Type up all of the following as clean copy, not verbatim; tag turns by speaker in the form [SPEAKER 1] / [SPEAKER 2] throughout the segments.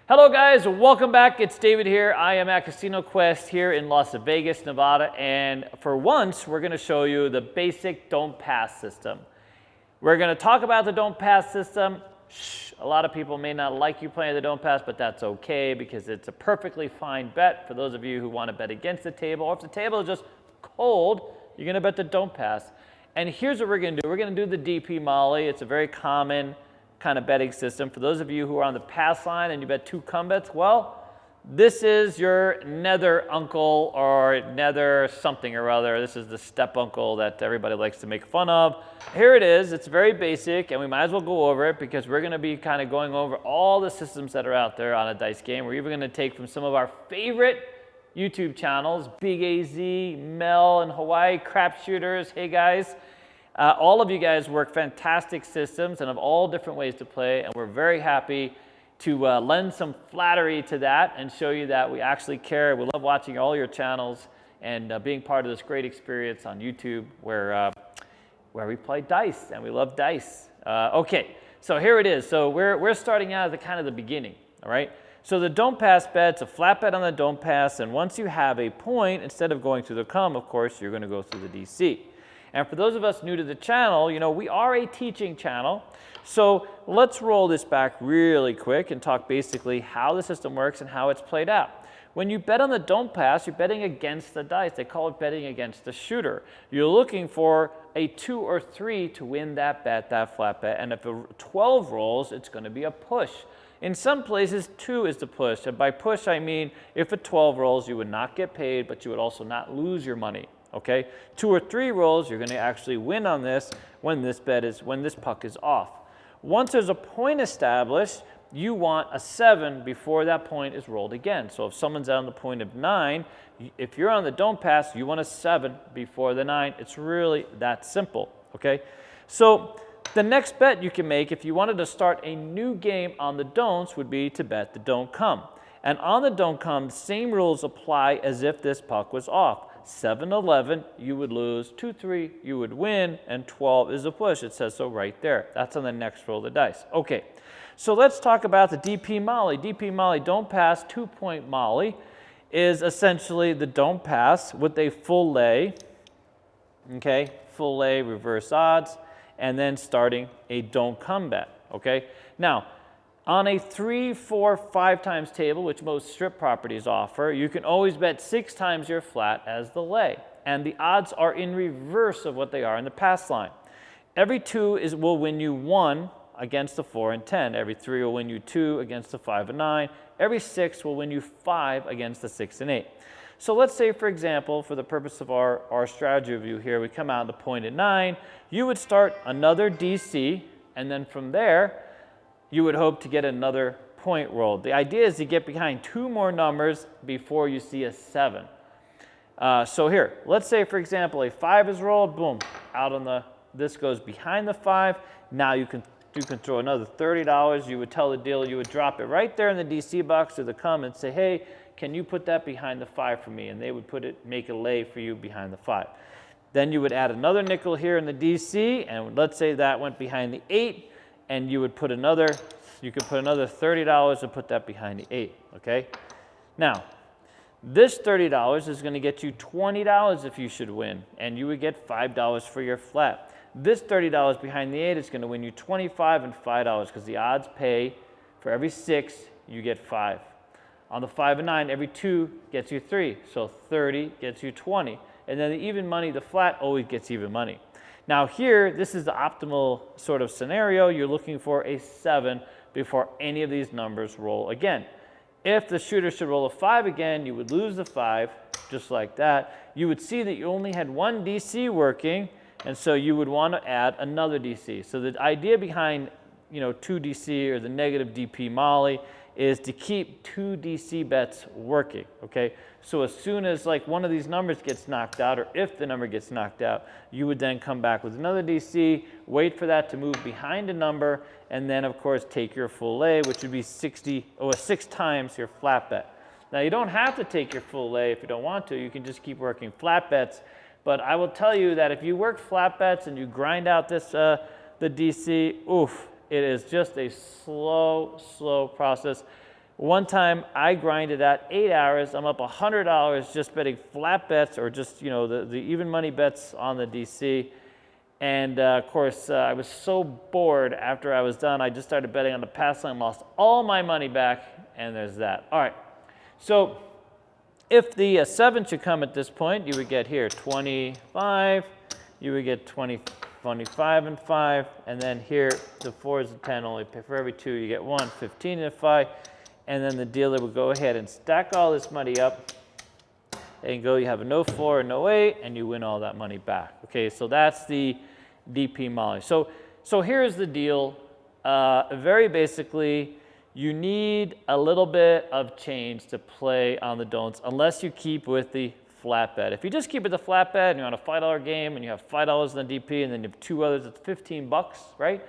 [SPEAKER 1] Hello guys, welcome back. It's David here. I am at Casino Quest here in Las Vegas, Nevada, and for once we're going to show you the basic don't pass system. We're going to talk about the don't pass system. A lot of people may not like you playing the don't pass, but that's okay because it's a perfectly fine bet for those of you who want to bet against the table, or if the table is just cold, you're going to bet the don't pass. And here's what we're going to do. We're going to do the DP Molly. It's a very common kind of betting system. For those of you who are on the pass line and you bet 2 come bets, well, this is your nether uncle or nether something or other. This is the step uncle that everybody likes to make fun of. Here it is. It's very basic, and we might as well go over it because we're going to be kind of going over all the systems that are out there on a dice game. We're even going to take from some of our favorite YouTube channels, Big AZ, Mel and Hawaii Crap Shooters. Hey guys. All of you guys work fantastic systems and have all different ways to play, and we're very happy to lend some flattery to that and show you that we actually care. We love watching all your channels and being part of this great experience on YouTube where we play dice, and we love dice. Okay, so here it is. So we're starting out at the beginning, all right? So the don't pass bet, it's a flat bet on the don't pass, and once you have a point, instead of going through the come, of course, you're going to go through the DC. And for those of us new to the channel, you know, we are a teaching channel. So let's roll this back really quick and talk basically how the system works and how it's played out. When you bet on the don't pass, you're betting against the dice. They call it betting against the shooter. You're looking for a 2 or 3 to win that bet, that flat bet. And if a 12 rolls, it's going to be a push. In some places, 2 is the push. And by push, I mean if a 12 rolls, you would not get paid, but you would also not lose your money. Okay, 2 or 3 rolls, you're going to actually win on this when this puck is off. Once there's a point established, you want a 7 before that point is rolled again. So if someone's on the point of 9, if you're on the don't pass, you want a 7 before the 9. It's really that simple. Okay, so the next bet you can make if you wanted to start a new game on the don'ts would be to bet the don't come. And on the don't come, the same rules apply as if this puck was off. 7-11, you would lose. 2-3, you would win. And 12 is a push. It says so right there. That's on the next roll of the dice. Okay, so let's talk about the DP Molly. DP Molly, don't pass, 2-point Molly, is essentially the don't pass with a full lay. Okay, full lay, reverse odds, and then starting a don't come bet. Okay, now, on a 3, 4, 5 times table, which most strip properties offer, you can always bet 6 times your flat as the lay. And the odds are in reverse of what they are in the pass line. Every 2 will win you 1 against the 4 and 10. Every 3 will win you 2 against the 5 and 9. Every 6 will win you 5 against the 6 and 8. So let's say, for example, for the purpose of our strategy review here, we come out on the point at 9. You would start another DC, and then from there, you would hope to get another point rolled. The idea is to get behind 2 more numbers before you see a 7. So here, let's say, for example, a 5 is rolled, boom, out on this goes behind the 5. Now you can throw another $30. You would tell the dealer, you would drop it right there in the DC box or the come and say, hey, can you put that behind the 5 for me? And they would make a lay for you behind the 5. Then you would add another nickel here in the DC, and let's say that went behind the 8. And you could put another $30 and put that behind the 8, okay? Now, this $30 is going to get you $20 if you should win, and you would get $5 for your flat. This $30 behind the 8 is going to win you $25 and $5 because the odds pay for every 6, you get 5. On the 5 and 9, every 2 gets you 3, so 30 gets you 20. And then the even money, the flat always gets even money. Now here, this is the optimal sort of scenario. You're looking for a 7 before any of these numbers roll again. If the shooter should roll a 5 again, you would lose the 5, just like that. You would see that you only had 1 DC working, and so you would want to add another DC. So the idea behind, 2 DC or the negative DP Molly is to keep 2 DC bets working, okay? So as soon as one of these numbers gets knocked out, or if the number gets knocked out, you would then come back with another DC, wait for that to move behind a number, and then of course take your full lay, which would be 6 times your flat bet. Now you don't have to take your full lay if you don't want to, you can just keep working flat bets, but I will tell you that if you work flat bets and you grind out the DC, oof, it is just a slow process. One time I grinded at 8 hours. I'm up $100 just betting flat bets or just, you know, the even money bets on the DC. And of course, I was so bored after I was done. I just started betting on the pass line, lost all my money back, and there's that. All right. So if the 7 should come at this point, you would get here 25. You would get 20, 25 and 5. And then here, the 4 is a 10. Only for every 2, you get 1, 15 and 5. And then the dealer will go ahead and stack all this money up and go, you have a no 4 and no 8, and you win all that money back. Okay, so that's the DP Molly. So here's the deal. Very basically, you need a little bit of change to play on the don'ts unless you keep with the flat bet. If you just keep with the flat bet and you're on a $5 game and you have $5 in the DP and then you have 2 others, it's 15 bucks, right?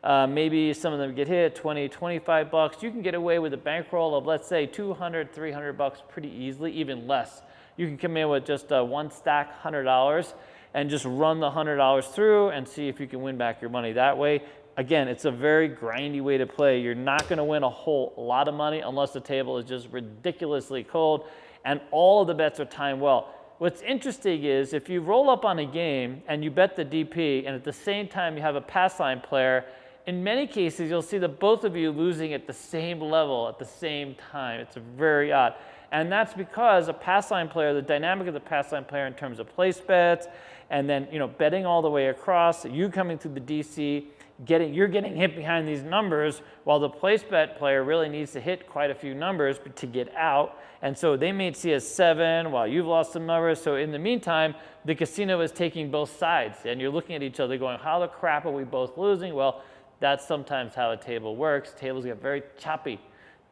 [SPEAKER 1] Maybe some of them get hit, 20, 25 bucks. You can get away with a bankroll of, let's say, 200, 300 bucks pretty easily, even less. You can come in with just one stack, $100, and just run the $100 through and see if you can win back your money that way. Again, it's a very grindy way to play. You're not going to win a whole lot of money unless the table is just ridiculously cold and all of the bets are timed well. What's interesting is if you roll up on a game and you bet the DP and at the same time you have a pass line player, in many cases you'll see that both of you losing at the same level at the same time. It's very odd. And that's because a pass line player, the dynamic of the pass line player in terms of place bets, and then betting all the way across, you coming through the DC, you're getting hit behind these numbers, while the place bet player really needs to hit quite a few numbers to get out. And so they may see a 7 while you've lost some numbers. So in the meantime, the casino is taking both sides, and you're looking at each other going, how the crap are we both losing? Well, that's sometimes how a table works. Tables get very choppy,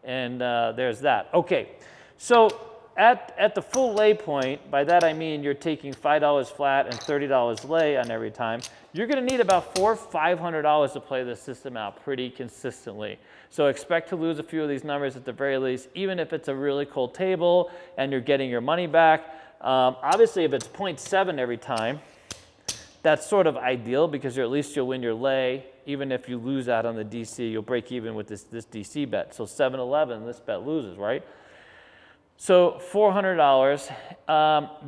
[SPEAKER 1] and there's that. Okay, so at the full lay point, by that I mean you're taking $5 flat and $30 lay on every time. You're going to need about $400 or $500 to play this system out pretty consistently. So expect to lose a few of these numbers at the very least, even if it's a really cold table and you're getting your money back. Obviously, if it's 0.7 every time, that's sort of ideal because at least you'll win your lay. Even if you lose out on the DC, you'll break even with this DC bet. So 7-11, this bet loses, right? So $400,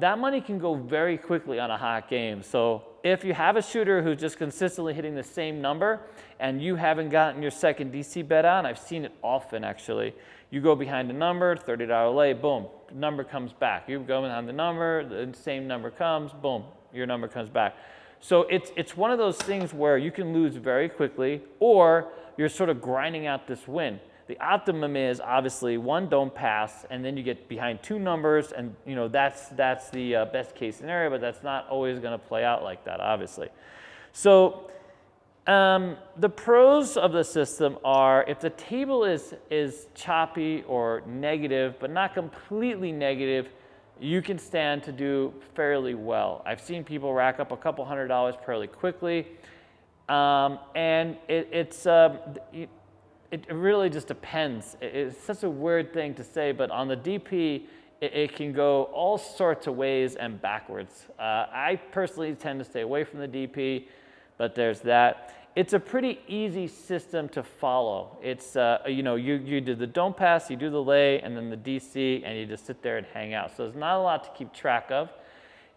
[SPEAKER 1] that money can go very quickly on a hot game. So if you have a shooter who's just consistently hitting the same number and you haven't gotten your second DC bet on, I've seen it often actually. You go behind the number, $30 lay, boom, the number comes back. You go behind the number, the same number comes, boom, your number comes back. So it's one of those things where you can lose very quickly or you're sort of grinding out this win. The optimum is obviously 1, don't pass, and then you get behind 2 numbers, and that's the best case scenario, but that's not always going to play out like that, obviously. So the pros of the system are if the table is choppy or negative, but not completely negative, you can stand to do fairly well. I've seen people rack up a couple $100 fairly quickly, and it really just depends. It's such a weird thing to say, but on the DP, it can go all sorts of ways and backwards. I personally tend to stay away from the DP, but there's that. It's a pretty easy system to follow. It's, you do the don't pass, you do the lay, and then the DC, and you just sit there and hang out. So there's not a lot to keep track of.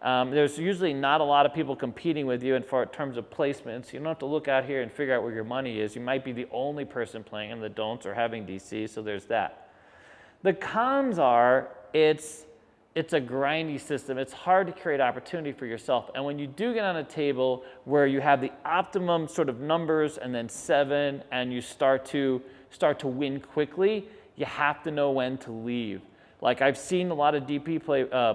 [SPEAKER 1] There's usually not a lot of people competing with you in terms of placements. You don't have to look out here and figure out where your money is. You might be the only person playing in the don'ts or having DC, so there's that. The cons are it's a grindy system. It's hard to create opportunity for yourself. And when you do get on a table where you have the optimum sort of numbers and then 7 and you start to win quickly, you have to know when to leave. Like I've seen a lot of DP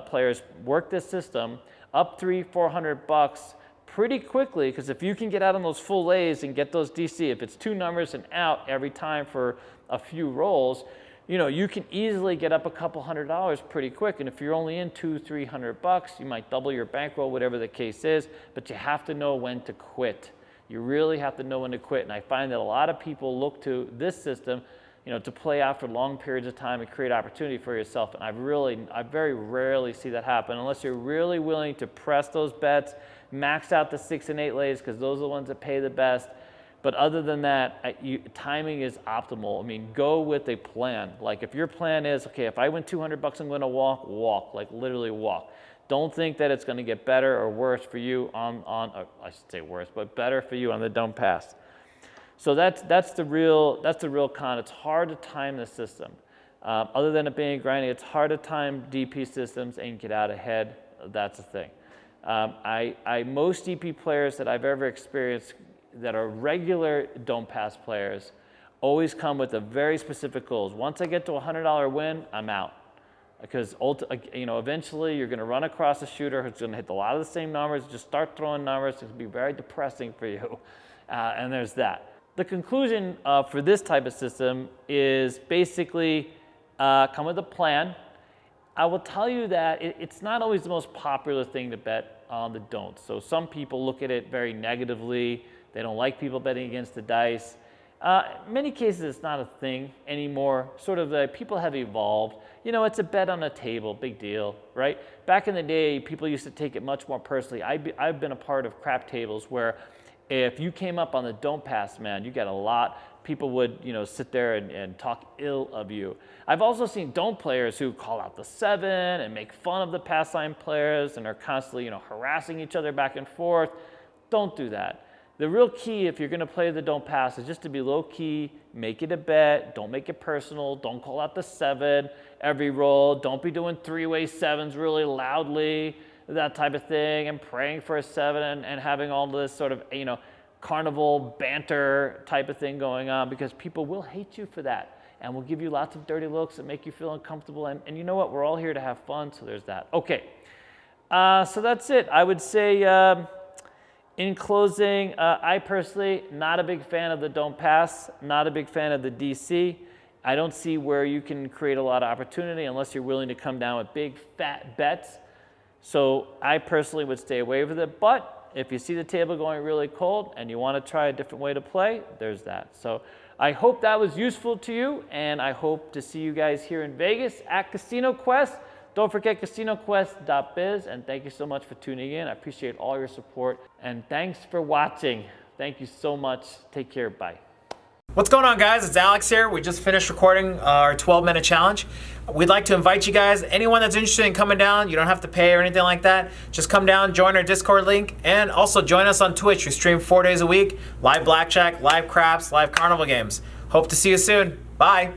[SPEAKER 1] players work this system up $300-400 bucks pretty quickly, because if you can get out on those full lays and get those DC, if it's 2 numbers and out every time for a few rolls, you can easily get up a couple $100 pretty quick. And if you're only in $200-300 bucks, you might double your bankroll, whatever the case is, but you have to know when to quit. You really have to know when to quit. And I find that a lot of people look to this system to play out for long periods of time and create opportunity for yourself. And I very rarely see that happen unless you're really willing to press those bets, max out the 6 and 8 lays because those are the ones that pay the best. But other than that, timing is optimal. I mean, go with a plan. Like if your plan is, okay, if I win 200 bucks, I'm going to walk, like literally walk. Don't think that it's going to get better or worse for you I should say worse, but better for you on the don't pass. So that's the real con. It's hard to time the system. Other than it being grinding, it's hard to time DP systems and get out ahead. That's the thing. Most DP players that I've ever experienced that are regular don't pass players always come with a very specific goals. Once I get to a $100 win, I'm out. Because eventually you're going to run across a shooter who's going to hit a lot of the same numbers. Just start throwing numbers. It's going to be very depressing for you. And there's that. The conclusion for this type of system is basically come with a plan. I will tell you that it's not always the most popular thing to bet on the don'ts. So some people look at it very negatively. They don't like people betting against the dice. In many cases, it's not a thing anymore. Sort of people have evolved. It's a bet on a table, big deal, right? Back in the day, people used to take it much more personally. I've been a part of crap tables where if you came up on the don't pass, man, you got a lot. People would, sit there and talk ill of you. I've also seen don't players who call out the 7 and make fun of the pass line players and are constantly, harassing each other back and forth. Don't do that. The real key, if you're going to play the don't pass, is just to be low key, make it a bet, don't make it personal, don't call out the 7 every roll, don't be doing 3-way 7s really loudly, that type of thing, and praying for a 7 and having all this sort of, carnival banter type of thing going on, because people will hate you for that and will give you lots of dirty looks and make you feel uncomfortable. And you know what? We're all here to have fun, so there's that. Okay, so that's it. I would say in closing, I personally, not a big fan of the don't pass, not a big fan of the DC. I don't see where you can create a lot of opportunity unless you're willing to come down with big fat bets. So I personally would stay away with it. But if you see the table going really cold and you want to try a different way to play, there's that. So I hope that was useful to you, and I hope to see you guys here in Vegas at Casino Quest. Don't forget CasinoQuest.biz, and thank you so much for tuning in. I appreciate all your support, and thanks for watching. Thank you so much. Take care. Bye.
[SPEAKER 2] What's going on, guys? It's Alex here. We just finished recording our 12-minute challenge. We'd like to invite you guys, anyone that's interested in coming down, you don't have to pay or anything like that. Just come down, join our Discord link, and also join us on Twitch. We stream 4 days a week, live blackjack, live craps, live carnival games. Hope to see you soon. Bye.